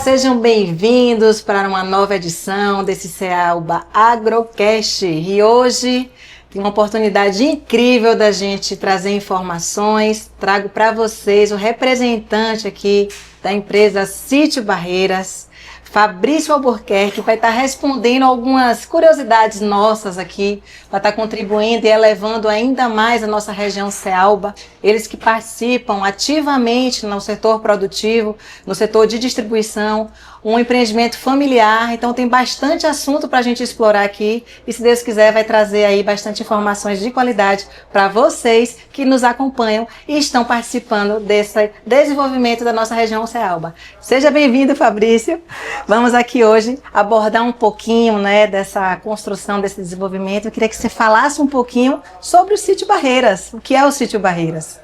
sejam bem-vindos para uma nova edição desse Cealba Agrocast. E hoje tem uma oportunidade incrível da gente trazer informações. Trago para vocês o representante aqui da empresa Sítio Barreiras, Fabrício Albuquerque, que vai estar respondendo algumas curiosidades nossas aqui, vai estar contribuindo e elevando ainda mais a nossa região Cealba. Eles que participam ativamente no setor produtivo, no setor de distribuição, um empreendimento familiar, então tem bastante assunto para a gente explorar aqui e, se Deus quiser, vai trazer aí bastante informações de qualidade para vocês que nos acompanham e estão participando desse desenvolvimento da nossa região Cealba. Seja bem-vindo, Fabrício. Vamos aqui hoje abordar um pouquinho, dessa construção, desse desenvolvimento. Eu queria que você falasse um pouquinho sobre o Sítio Barreiras. O que é o Sítio Barreiras?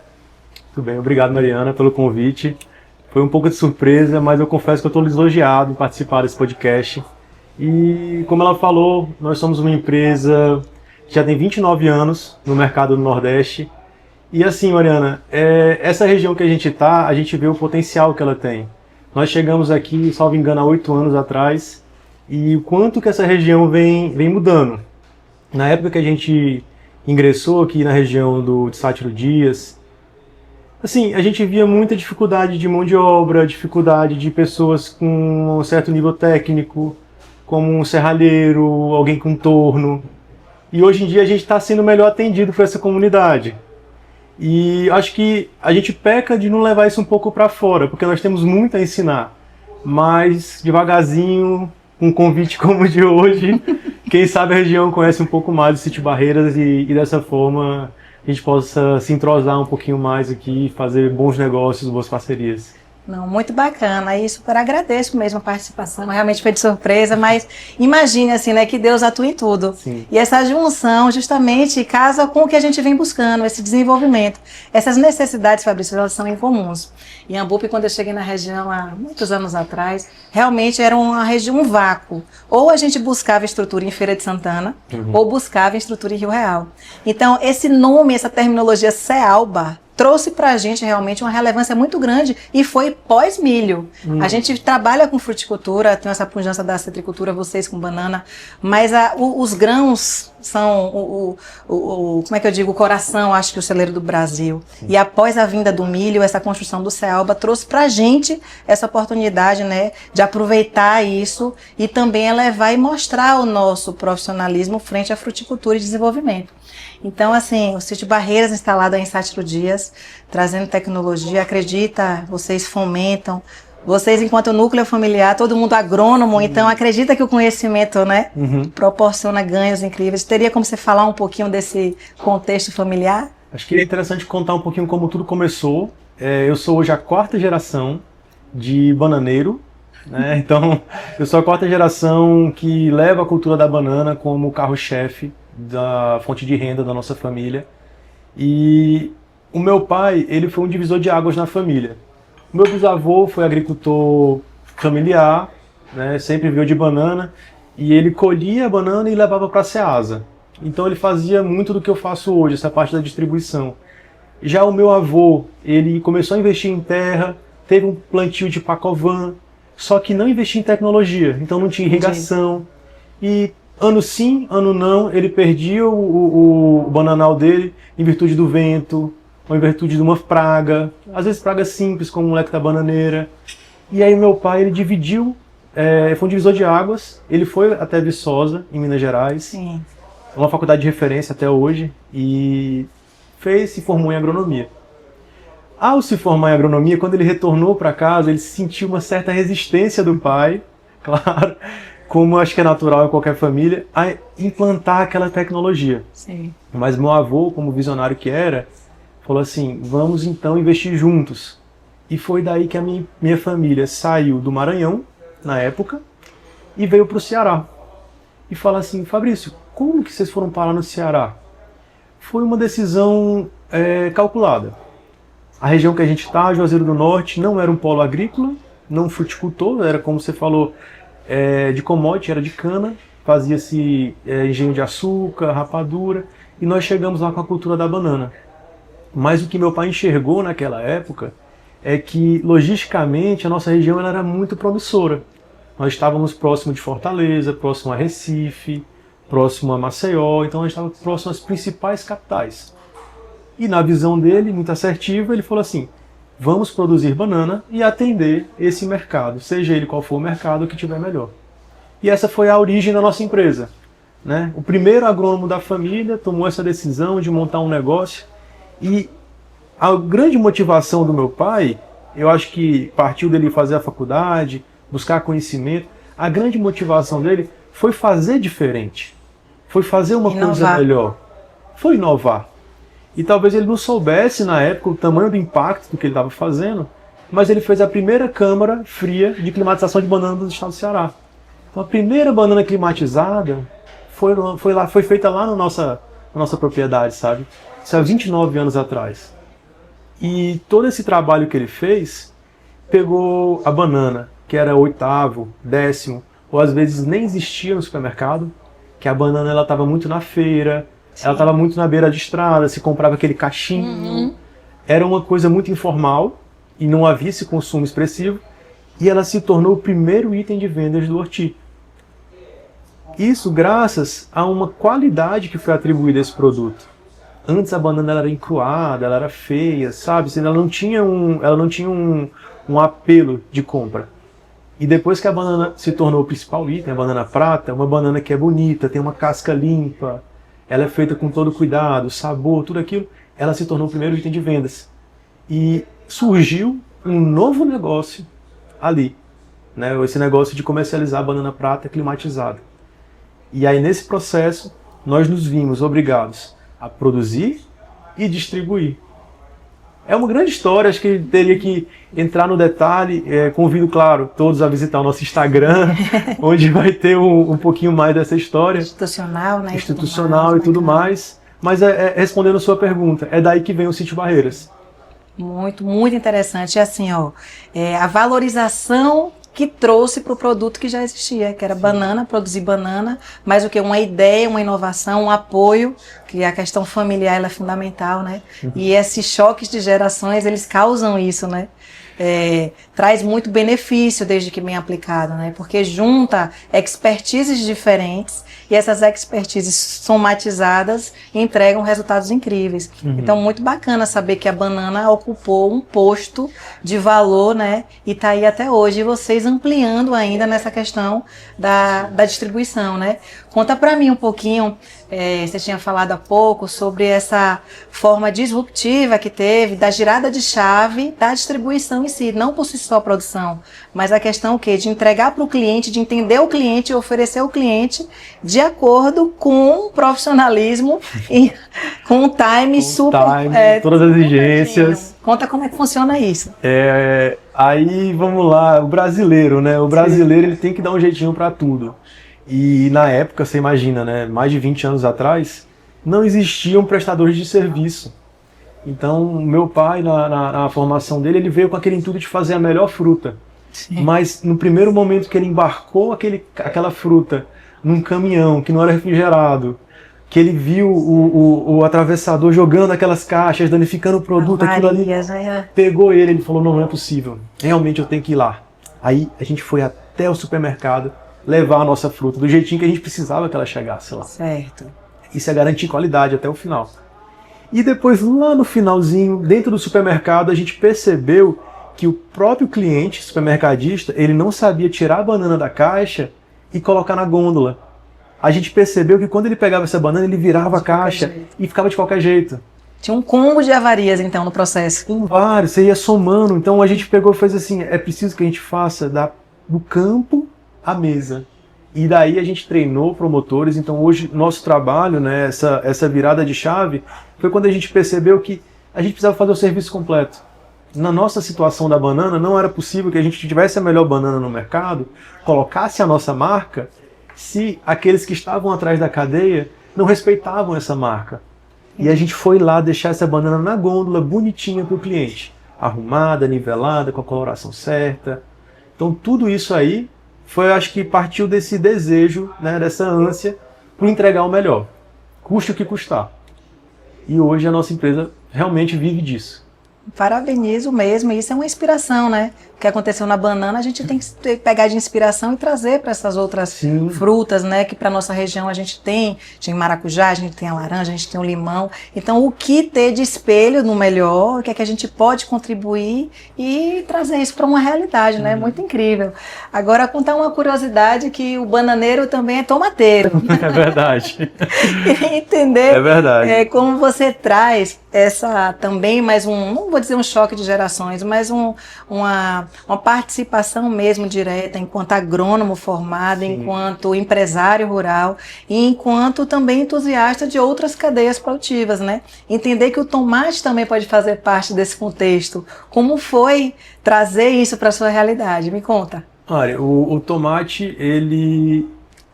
Muito bem, obrigado, Mariana, pelo convite. Foi um pouco de surpresa, mas eu confesso que eu estou lisonjeado em participar desse podcast. E, como ela falou, nós somos uma empresa que já tem 29 anos no mercado do Nordeste. E assim, Mariana, essa região que a gente está, a gente vê o potencial que ela tem. Nós chegamos aqui, salvo engano, há 8 anos atrás, e o quanto que essa região vem mudando. Na época que a gente ingressou aqui na região de Sátiro Dias, assim, a gente via muita dificuldade de mão de obra, dificuldade de pessoas com um certo nível técnico, como um serralheiro, alguém com torno. E hoje em dia a gente está sendo melhor atendido por essa comunidade. E acho que a gente peca de não levar isso um pouco para fora, porque nós temos muito a ensinar. Mas devagarzinho, um convite como o de hoje, quem sabe a região conhece um pouco mais do Sítio Barreiras e dessa forma a gente possa se entrosar um pouquinho mais aqui, fazer bons negócios, boas parcerias. Não, muito bacana, e super agradeço mesmo a participação, realmente foi de surpresa, mas imagine assim, que Deus atua em tudo. Sim. E essa junção justamente casa com o que a gente vem buscando, esse desenvolvimento. Essas necessidades, Fabrício, elas são incomuns. Em Iambupe, quando eu cheguei na região há muitos anos atrás, realmente era uma região, um vácuo. Ou a gente buscava estrutura em Feira de Santana, ou buscava estrutura em Rio Real. Então, esse nome, essa terminologia Cealba, trouxe para a gente realmente uma relevância muito grande e foi pós-milho. A gente trabalha com fruticultura, tem essa pujança da citricultura, vocês com banana, mas os grãos são como é que eu digo, o coração, acho que o celeiro do Brasil. Sim. E após a vinda do milho, essa construção do Cealba trouxe para a gente essa oportunidade, de aproveitar isso e também elevar e mostrar o nosso profissionalismo frente à fruticultura e desenvolvimento. Então, assim, o Sítio Barreiras, instalado em Sátiro Dias, trazendo tecnologia, acredita, vocês fomentam, vocês enquanto núcleo familiar, todo mundo agrônomo, então acredita que o conhecimento, proporciona ganhos incríveis. Teria como você falar um pouquinho desse contexto familiar? Acho que é interessante contar um pouquinho como tudo começou. Eu sou hoje a 4ª geração de bananeiro, Então, eu sou a 4ª geração que leva a cultura da banana como carro-chefe da fonte de renda da nossa família. E o meu pai, ele foi um divisor de águas na família. O meu bisavô foi agricultor familiar, sempre viveu de banana, e ele colhia a banana e levava para a Ceasa. Então ele fazia muito do que eu faço hoje, essa parte da distribuição. Já o meu avô, ele começou a investir em terra, teve um plantio de pacovan, só que não investia em tecnologia, então não tinha irrigação. E ano sim, ano não, ele perdia o bananal dele em virtude do vento, ou em virtude de uma praga, às vezes pragas simples, como o moleque da bananeira. E aí meu pai, ele dividiu, foi um divisor de águas, ele foi até Viçosa, em Minas Gerais, Sim. Uma faculdade de referência até hoje, e se formou em agronomia. Ao se formar em agronomia, quando ele retornou para casa, ele sentiu uma certa resistência do pai, claro, como acho que é natural em qualquer família, a implantar aquela tecnologia. Sim. Mas meu avô, como visionário que era, falou assim, vamos então investir juntos. E foi daí que a minha família saiu do Maranhão, na época, e veio para o Ceará. E fala assim, Fabrício, como que vocês foram parar no Ceará? Foi uma decisão calculada. A região que a gente está, Juazeiro do Norte, não era um polo agrícola, não fruticultor, era como você falou, de commodity, era de cana, fazia-se engenho de açúcar, rapadura, e nós chegamos lá com a cultura da banana. Mas o que meu pai enxergou naquela época é que, logisticamente, a nossa região ela era muito promissora. Nós estávamos próximo de Fortaleza, próximo a Recife, próximo a Maceió, então a gente estava próximo às principais capitais. E na visão dele, muito assertiva, ele falou assim, vamos produzir banana e atender esse mercado, seja ele qual for o mercado que tiver melhor. E essa foi a origem da nossa empresa, né? O primeiro agrônomo da família tomou essa decisão de montar um negócio e a grande motivação do meu pai, eu acho que partiu dele fazer a faculdade, buscar conhecimento, a grande motivação dele foi fazer diferente, foi fazer uma coisa melhor, foi inovar. E talvez ele não soubesse na época o tamanho do impacto do que ele estava fazendo, mas ele fez a primeira câmara fria de climatização de banana do estado do Ceará. Então a primeira banana climatizada foi feita lá na nossa propriedade, sabe? Isso há 29 anos atrás. E todo esse trabalho que ele fez, pegou a banana, que era oitavo, décimo, ou às vezes nem existia no supermercado, que a banana ela estava muito na feira, sim, ela estava muito na beira de estrada, se comprava aquele cachinho. Era uma coisa muito informal e não havia esse consumo expressivo, e ela se tornou o primeiro item de vendas do Horti. Isso graças a uma qualidade que foi atribuída a esse produto. Antes a banana ela era encruada, ela era feia, sabe? Ela não tinha um apelo de compra. E depois que a banana se tornou o principal item, a banana prata, uma banana que é bonita, tem uma casca limpa, ela é feita com todo cuidado, sabor, tudo aquilo, ela se tornou o primeiro item de vendas. E surgiu um novo negócio ali, né? Esse negócio de comercializar a banana prata climatizada. E aí nesse processo nós nos vimos obrigados a produzir e distribuir. É uma grande história, acho que teria que entrar no detalhe. Convido, claro, todos a visitar o nosso Instagram, onde vai ter um pouquinho mais dessa história. Institucional, né? Institucional e tudo mais. Mas respondendo a sua pergunta, é daí que vem o Sítio Barreiras. Muito, muito interessante. É assim, ó, a valorização que trouxe para o produto que já existia, que era banana, produzir banana, mas o que? Uma ideia, uma inovação, um apoio, que a questão familiar ela é fundamental, né? E esses choques de gerações, eles causam isso, né? Traz muito benefício desde que bem aplicado, né? Porque junta expertises diferentes e essas expertises somatizadas entregam resultados incríveis. Então, muito bacana saber que a banana ocupou um posto de valor, né? E está aí até hoje. E vocês ampliando ainda nessa questão da distribuição, né? Conta para mim um pouquinho, você tinha falado há pouco sobre essa forma disruptiva que teve da girada de chave da distribuição em si, não por si só a produção, mas a questão o quê? De entregar para o cliente, de entender o cliente e oferecer ao cliente de acordo com o profissionalismo e com o time todas as exigências. Conta como é que funciona isso. Aí vamos lá, o brasileiro, né? O brasileiro ele tem que dar um jeitinho para tudo. E na época, você imagina, né? Mais de 20 anos atrás, não existiam prestadores de serviço. Então, meu pai, na formação dele, ele veio com aquele intuito de fazer a melhor fruta. Sim. Mas no primeiro momento que ele embarcou aquela fruta num caminhão que não era refrigerado, que ele viu o atravessador jogando aquelas caixas, danificando o produto, aquilo ali pegou ele falou, não é possível, realmente eu tenho que ir lá. Aí a gente foi até o supermercado levar a nossa fruta do jeitinho que a gente precisava que ela chegasse lá. Certo. Isso é garantir qualidade até o final. E depois, lá no finalzinho, dentro do supermercado, a gente percebeu que o próprio cliente, supermercadista, ele não sabia tirar a banana da caixa e colocar na gôndola. A gente percebeu que quando ele pegava essa banana, ele virava a caixa e ficava de qualquer jeito. Tinha um combo de avarias, então, no processo. Tem vários, você ia somando. Então a gente pegou e fez assim, é preciso que a gente faça do campo à mesa. E daí a gente treinou promotores. Então hoje, nosso trabalho, né, essa virada de chave, foi quando a gente percebeu que a gente precisava fazer o serviço completo. Na nossa situação da banana, não era possível que a gente tivesse a melhor banana no mercado, colocasse a nossa marca, se aqueles que estavam atrás da cadeia não respeitavam essa marca. E a gente foi lá deixar essa banana na gôndola, bonitinha para o cliente. Arrumada, nivelada, com a coloração certa. Então tudo isso aí foi, acho que partiu desse desejo, né, dessa ânsia por entregar o melhor, custe o que custar. E hoje a nossa empresa realmente vive disso. Parabenizo mesmo, isso é uma inspiração, né? O que aconteceu na banana, a gente tem que pegar de inspiração e trazer para essas outras Sim. frutas, né? Que para nossa região a gente tem maracujá, a gente tem a laranja, a gente tem o limão. Então, o que ter de espelho no melhor, o que é que a gente pode contribuir e trazer isso para uma realidade, né? Muito incrível. Agora, contar uma curiosidade que o bananeiro também é tomateiro. É verdade. Entender É verdade. como você traz essa também mais não vou dizer um choque de gerações, mas uma participação mesmo direta enquanto agrônomo formado, Sim. enquanto empresário rural e enquanto também entusiasta de outras cadeias produtivas, né? Entender que o tomate também pode fazer parte desse contexto. Como foi trazer isso para a sua realidade? Me conta. Olha, o tomate, ele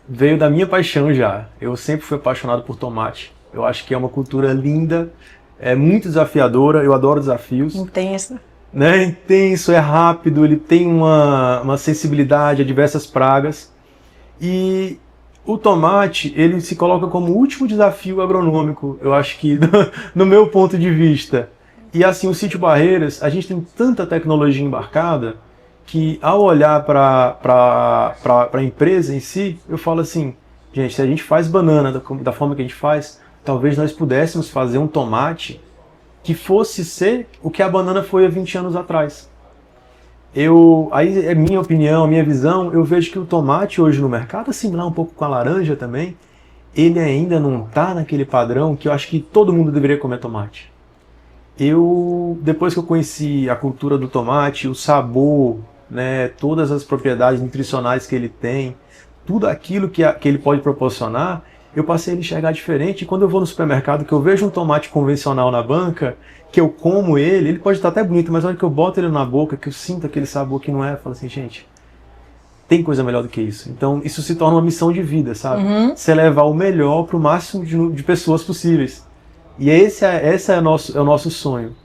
veio da minha paixão já. Eu sempre fui apaixonado por tomate. Eu acho que é uma cultura linda, é muito desafiadora, eu adoro desafios. Intenso. Né? Intenso, é rápido, ele tem uma sensibilidade a diversas pragas. E o tomate, ele se coloca como o último desafio agronômico, eu acho que, no meu ponto de vista. E assim, o Sítio Barreiras, a gente tem tanta tecnologia embarcada que ao olhar para a empresa em si, eu falo assim, gente, se a gente faz banana da forma que a gente faz, talvez nós pudéssemos fazer um tomate que fosse ser o que a banana foi há 20 anos atrás. Aí é minha opinião, minha visão, eu vejo que o tomate hoje no mercado, similar um pouco com a laranja também, ele ainda não está naquele padrão que eu acho que todo mundo deveria comer tomate. Depois que eu conheci a cultura do tomate, o sabor, né, todas as propriedades nutricionais que ele tem, tudo aquilo que ele pode proporcionar, eu passei a enxergar diferente. E quando eu vou no supermercado, que eu vejo um tomate convencional na banca, que eu como ele pode estar até bonito, mas na hora que eu boto ele na boca, que eu sinto aquele sabor que não é, eu falo assim, gente, tem coisa melhor do que isso. Então isso se torna uma missão de vida, sabe? Você levar o melhor para o máximo de pessoas possíveis. E esse é o nosso sonho.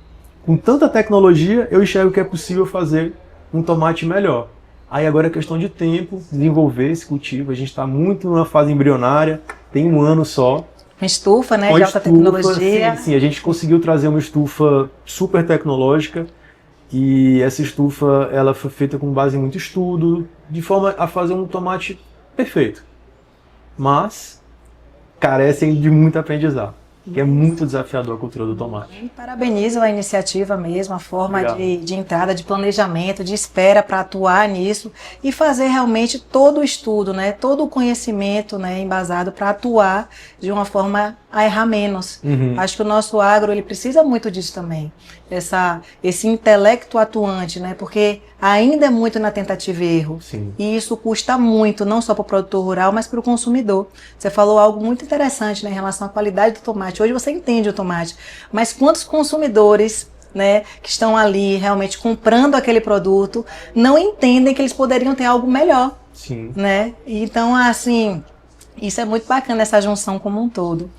Com tanta tecnologia, eu enxergo que é possível fazer um tomate melhor. Aí agora é questão de tempo, desenvolver esse cultivo. A gente está muito numa fase embrionária, tem 1 ano só. Uma estufa, né, de alta tecnologia. Sim, a gente conseguiu trazer uma estufa super tecnológica e essa estufa ela foi feita com base em muito estudo, de forma a fazer um tomate perfeito. Mas carece de muito aprendizado. Que é muito desafiador a cultura do tomate. E parabenizo a iniciativa mesmo, a forma de entrada, de planejamento, de espera para atuar nisso e fazer realmente todo o estudo, né, todo o conhecimento, né, embasado para atuar de uma forma a errar menos. Acho que o nosso agro ele precisa muito disso também, esse intelecto atuante, né, porque ainda é muito na tentativa e erro. Sim. E isso custa muito, não só para o produtor rural, mas para o consumidor. Você falou algo muito interessante, né, em relação à qualidade do tomate. Hoje você entende o tomate, mas quantos consumidores, né, que estão ali realmente comprando aquele produto não entendem que eles poderiam ter algo melhor? Sim. Né? Então, assim, isso é muito bacana, essa junção como um todo.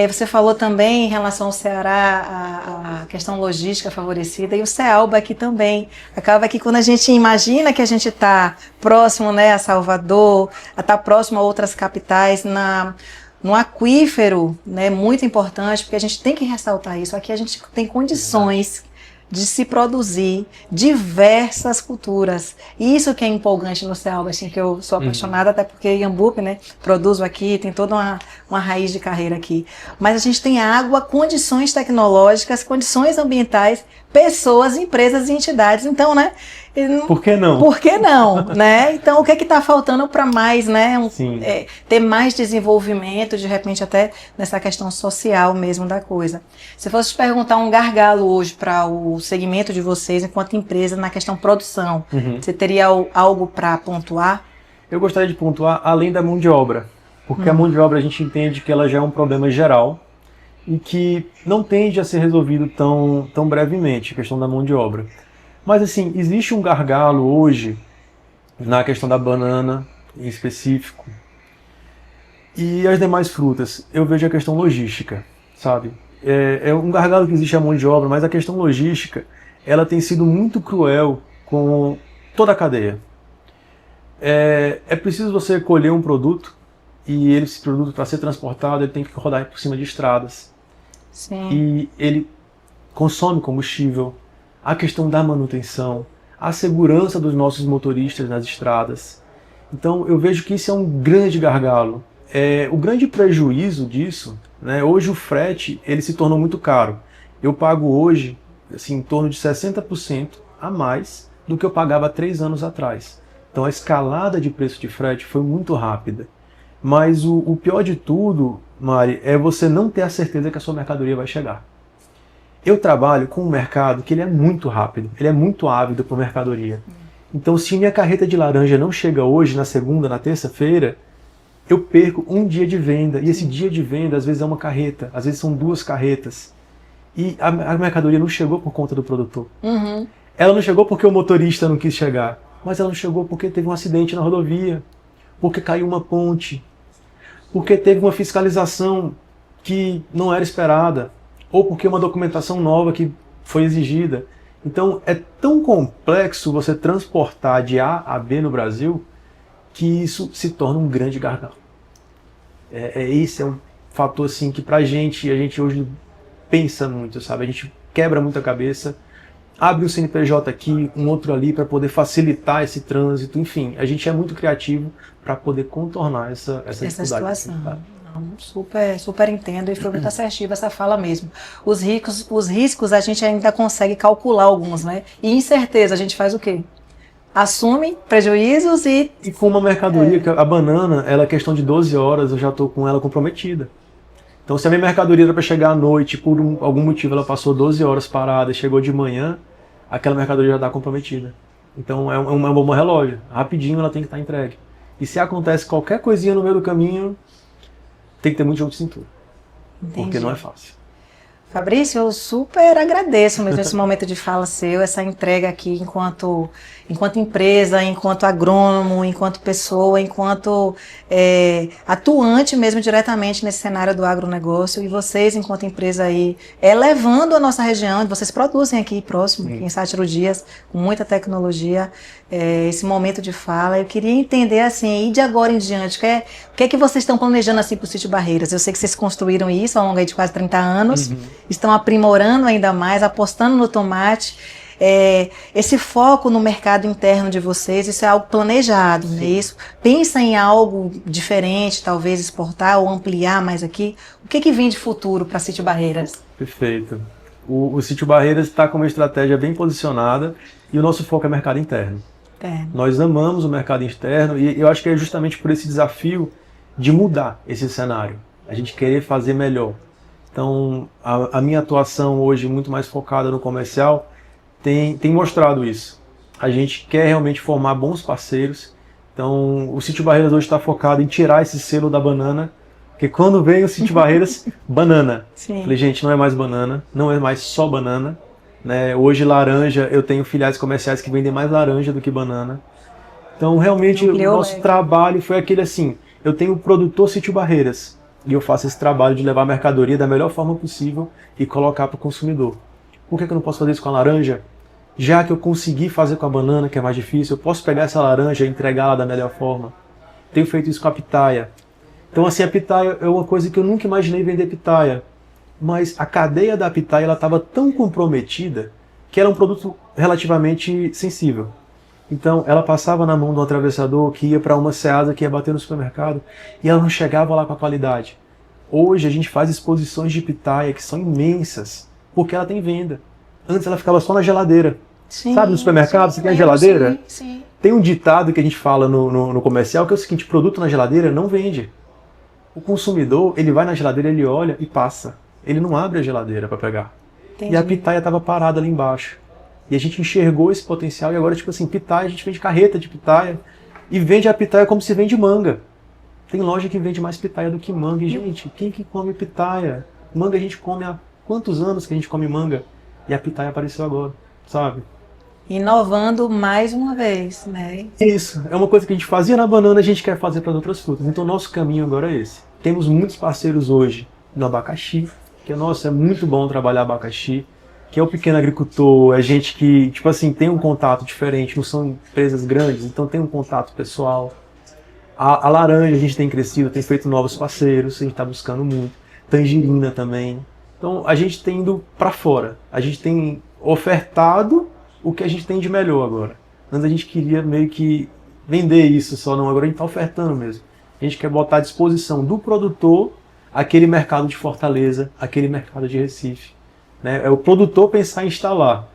Você falou também em relação ao Ceará, a questão logística favorecida, e o Cealba aqui também. Acaba que quando a gente imagina que a gente está próximo, né, a Salvador, está próximo a outras capitais, no aquífero, né, muito importante, porque a gente tem que ressaltar isso. Aqui a gente tem condições de se produzir diversas culturas. E isso que é empolgante no Cealba, assim, que eu sou apaixonada, até porque Iambupe, né, produzo aqui, tem toda uma raiz de carreira aqui. Mas a gente tem água, condições tecnológicas, condições ambientais, pessoas, empresas e entidades. Então, né, por que não? Por que não, né? Então, o que é que está faltando para mais, né? Ter mais desenvolvimento, de repente até nessa questão social mesmo da coisa. Se fosse te perguntar um gargalo hoje para o segmento de vocês enquanto empresa na questão produção, você teria algo para pontuar? Eu gostaria de pontuar além da mão de obra, porque a mão de obra a gente entende que ela já é um problema geral e que não tende a ser resolvido tão brevemente, a questão da mão de obra. Mas assim, existe um gargalo hoje na questão da banana em específico e as demais frutas. Eu vejo a questão logística, sabe? É um gargalo que existe a mão de obra, mas a questão logística, ela tem sido muito cruel com toda a cadeia. É preciso você colher um produto e esse produto, para ser transportado, ele tem que rodar por cima de estradas. Sim. E ele consome combustível, a questão da manutenção, a segurança dos nossos motoristas nas estradas. Então eu vejo que isso é um grande gargalo. O grande prejuízo disso, né, hoje o frete ele se tornou muito caro. Eu pago hoje assim, em torno de 60% a mais do que eu pagava há 3 anos atrás. Então a escalada de preço de frete foi muito rápida. Mas o pior de tudo, Mari, é você não ter a certeza que a sua mercadoria vai chegar. Eu trabalho com um mercado que ele é muito rápido, ele é muito ávido por mercadoria. Então se minha carreta de laranja não chega hoje, na segunda, na terça-feira, eu perco um dia de venda. E esse dia de venda às vezes é uma carreta, às vezes são 2 carretas. E a mercadoria não chegou por conta do produtor. Uhum. Ela não chegou porque o motorista não quis chegar, mas ela não chegou porque teve um acidente na rodovia, porque caiu uma ponte, porque teve uma fiscalização que não era esperada, ou porque uma documentação nova que foi exigida. Então é tão complexo você transportar de A a B no Brasil que isso se torna um grande gargalo. Esse é um fator assim, que a gente hoje pensa muito, sabe? A gente quebra muito a cabeça, abre um CNPJ aqui, um outro ali para poder facilitar esse trânsito, enfim, a gente é muito criativo para poder contornar essa dificuldade. Situação. Não, super entendo e foi muito assertiva essa fala mesmo. Os riscos a gente ainda consegue calcular alguns, né? E incerteza, a gente faz o quê? Assume prejuízos e com uma mercadoria, que a banana, ela é questão de 12 horas, eu já estou com ela comprometida. Então se a minha mercadoria era para chegar à noite, por algum motivo ela passou 12 horas parada e chegou de manhã, aquela mercadoria já está comprometida. Então é uma bomba relógio, rapidinho ela tem que estar entregue. E se acontece qualquer coisinha no meio do caminho, tem que ter muito jogo de cintura. Entendi. Porque não é fácil. Fabrício, eu super agradeço mesmo esse momento de fala seu, essa entrega aqui enquanto empresa, enquanto agrônomo, enquanto pessoa, enquanto atuante mesmo diretamente nesse cenário do agronegócio, e vocês enquanto empresa aí levando a nossa região, vocês produzem aqui próximo, aqui em Sátiro Dias, com muita tecnologia, esse momento de fala. Eu queria entender assim, e de agora em diante, o que é que vocês estão planejando assim para o Sítio Barreiras? Eu sei que vocês construíram isso ao longo de quase 30 anos, estão aprimorando ainda mais, apostando no tomate. Esse foco no mercado interno de vocês, isso é algo planejado, não é isso? Pensa em algo diferente, talvez exportar ou ampliar mais aqui. O que vem de futuro para Sítio Barreiras? Perfeito. O Sítio Barreiras está com uma estratégia bem posicionada e o nosso foco é mercado interno. Nós amamos o mercado externo e eu acho que é justamente por esse desafio de mudar esse cenário, a gente querer fazer melhor. Então, a minha atuação hoje, muito mais focada no comercial, tem mostrado isso. A gente quer realmente formar bons parceiros. Então, o Sítio Barreiras hoje está focado em tirar esse selo da banana, porque quando vem o Sítio Barreiras, banana. Sim. Falei, gente, não é mais banana, não é mais só banana. Né? Hoje, laranja, eu tenho filiais comerciais que vendem mais laranja do que banana. Então, realmente, o nosso trabalho foi aquele assim, eu tenho o produtor Sítio Barreiras, e eu faço esse trabalho de levar a mercadoria da melhor forma possível e colocar para o consumidor. Por que eu não posso fazer isso com a laranja? Já que eu consegui fazer com a banana, que é mais difícil, eu posso pegar essa laranja e entregá-la da melhor forma. Tenho feito isso com a pitaia. Então, assim, a pitaia é uma coisa que eu nunca imaginei vender pitaia. Mas a cadeia da pitaia estava tão comprometida que era um produto relativamente sensível. Então, ela passava na mão de um atravessador que ia para uma ceasa que ia bater no supermercado e ela não chegava lá com a qualidade. Hoje a gente faz exposições de pitaia que são imensas, porque ela tem venda. Antes ela ficava só na geladeira. Sim, sabe, no supermercado você tem a geladeira? Sim. Tem um ditado que a gente fala no comercial que é o seguinte, produto na geladeira não vende. O consumidor, ele vai na geladeira, ele olha e passa. Ele não abre a geladeira para pegar. Entendi. E a pitaia estava parada ali embaixo. E a gente enxergou esse potencial e agora, tipo assim, pitaia, a gente vende carreta de pitaia e vende a pitaia como se vende manga. Tem loja que vende mais pitaia do que manga. E, gente, quem que come pitaia? Manga a gente come há quantos anos que a gente come manga? E a pitaia apareceu agora, sabe? Inovando mais uma vez, né? Isso, é uma coisa que a gente fazia na banana, a gente quer fazer para as outras frutas. Então, nosso caminho agora é esse. Temos muitos parceiros hoje no abacaxi, que, nossa, é muito bom trabalhar abacaxi, que é o pequeno agricultor, é gente que, tipo assim, tem um contato diferente, não são empresas grandes, então tem um contato pessoal. A laranja a gente tem crescido, tem feito novos parceiros, a gente está buscando muito. Tangerina também. Então a gente tem ido para fora, a gente tem ofertado o que a gente tem de melhor agora. Antes a gente queria meio que vender isso só, não, agora a gente está ofertando mesmo. A gente quer botar à disposição do produtor aquele mercado de Fortaleza, aquele mercado de Recife. Né? É o produtor pensar em instalar.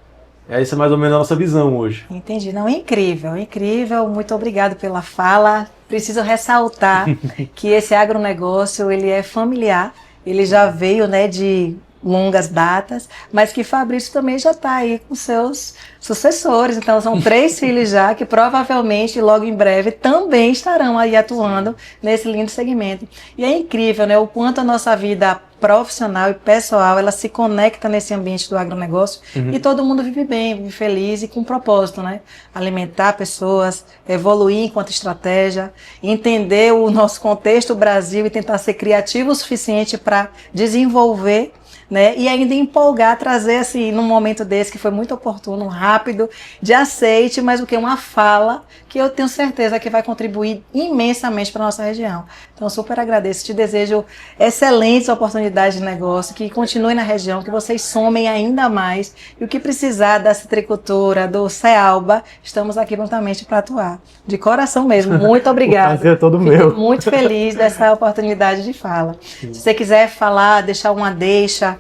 Essa é mais ou menos a nossa visão hoje. Entendi. Não, incrível, incrível. Muito obrigado pela fala. Preciso ressaltar que esse agronegócio, ele é familiar. Ele já veio, né, de longas datas, mas que Fabrício também já está aí com seus sucessores. Então, são 3 filhos já que provavelmente, logo em breve, também estarão aí atuando nesse lindo segmento. E é incrível, né, o quanto a nossa vida profissional e pessoal, ela se conecta nesse ambiente do agronegócio e todo mundo vive bem, vive feliz e com propósito, né? Alimentar pessoas, evoluir enquanto estratégia, entender o nosso contexto Brasil e tentar ser criativo o suficiente para desenvolver, né? E ainda empolgar, trazer assim, num momento desse que foi muito oportuno, rápido, de aceite, mas o que? Uma fala que eu tenho certeza que vai contribuir imensamente para a nossa região. Então, super agradeço, te desejo excelentes oportunidades de negócio, que continue na região, que vocês somem ainda mais, e o que precisar da citricultura, do Cealba, estamos aqui prontamente para atuar. De coração mesmo, muito obrigada. O prazer é todo Fico meu. muito feliz dessa oportunidade de fala. Sim. Se você quiser falar, deixar uma deixa,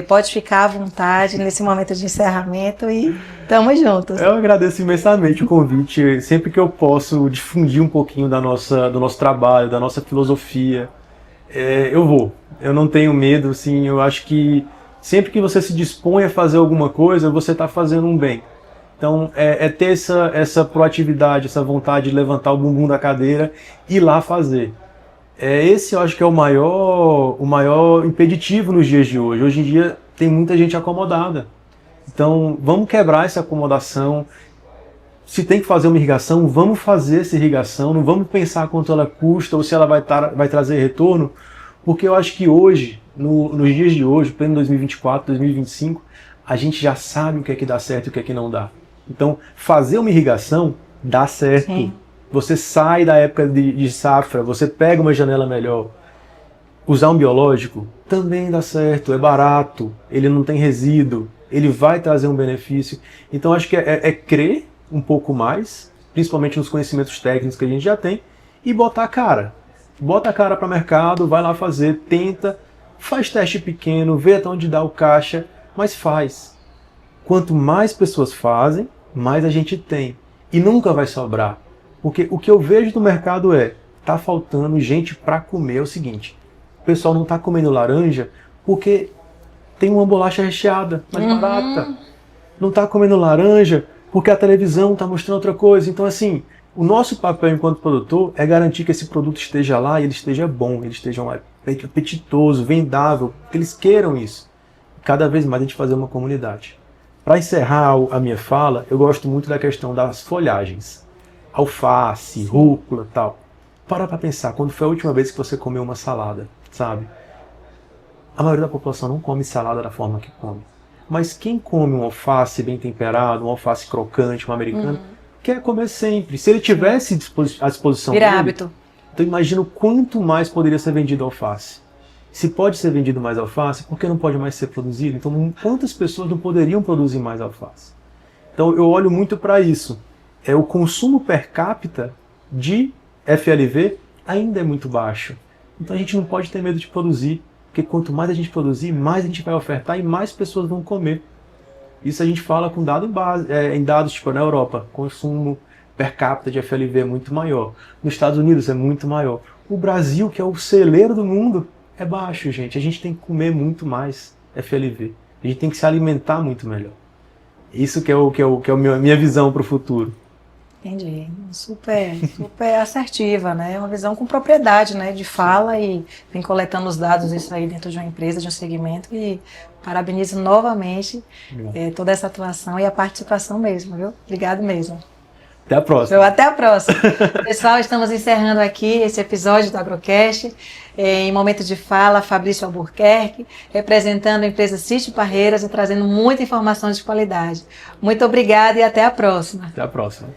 pode ficar à vontade nesse momento de encerramento e estamos juntos. Eu agradeço imensamente o convite. Sempre que eu posso difundir um pouquinho do nosso trabalho, da nossa filosofia, eu vou. Eu não tenho medo, assim, eu acho que sempre que você se dispõe a fazer alguma coisa, você está fazendo um bem. Então, ter essa proatividade, essa vontade de levantar o bumbum da cadeira e ir lá fazer. Esse eu acho que é o maior impeditivo nos dias de hoje. Hoje em dia tem muita gente acomodada. Então vamos quebrar essa acomodação. Se tem que fazer uma irrigação, vamos fazer essa irrigação. Não vamos pensar quanto ela custa ou se ela vai trazer retorno. Porque eu acho que hoje, nos dias de hoje, pleno 2024, 2025, a gente já sabe o que é que dá certo e o que é que não dá. Então fazer uma irrigação dá certo. Sim. Você sai da época de safra, você pega uma janela melhor. Usar um biológico também dá certo, é barato, ele não tem resíduo, ele vai trazer um benefício. Então acho que é crer um pouco mais, principalmente nos conhecimentos técnicos que a gente já tem, e botar a cara. Bota a cara para o mercado, vai lá fazer, tenta, faz teste pequeno, vê até onde dá o caixa, mas faz. Quanto mais pessoas fazem, mais a gente tem. E nunca vai sobrar. Porque o que eu vejo no mercado tá faltando gente para comer. É o seguinte, o pessoal não está comendo laranja porque tem uma bolacha recheada, mais barata. Não está comendo laranja porque a televisão está mostrando outra coisa. Então, assim, o nosso papel enquanto produtor é garantir que esse produto esteja lá e ele esteja bom, ele esteja apetitoso, vendável, que eles queiram isso. Cada vez mais a gente fazer uma comunidade. Para encerrar a minha fala, eu gosto muito da questão das folhagens. Alface, rúcula e tal. Para pensar, quando foi a última vez que você comeu uma salada, sabe? A maioria da população não come salada da forma que come. Mas quem come um alface bem temperado, um alface crocante, um americano, quer comer sempre. Se ele tivesse à disposição vira dele, hábito. Então imagina o quanto mais poderia ser vendido alface. Se pode ser vendido mais alface, por que não pode mais ser produzido? Então quantas pessoas não poderiam produzir mais alface? Então eu olho muito para isso. O consumo per capita de FLV ainda é muito baixo. Então a gente não pode ter medo de produzir, porque quanto mais a gente produzir, mais a gente vai ofertar e mais pessoas vão comer. Isso a gente fala com em dados tipo na Europa, consumo per capita de FLV é muito maior. Nos Estados Unidos é muito maior. O Brasil, que é o celeiro do mundo, é baixo, gente. A gente tem que comer muito mais FLV. A gente tem que se alimentar muito melhor. Isso que é a minha visão para o futuro. Entendi. Super assertiva, né? É uma visão com propriedade, né? De fala e vem coletando os dados isso aí dentro de uma empresa, de um segmento e parabenizo novamente toda essa atuação e a participação mesmo, viu? Obrigado mesmo. Até a próxima. Até a próxima. Pessoal, estamos encerrando aqui esse episódio do Agrocast. Em momento de fala, Fabrício Albuquerque, representando a empresa Sítio Parreiras e trazendo muita informação de qualidade. Muito obrigada e até a próxima. Até a próxima.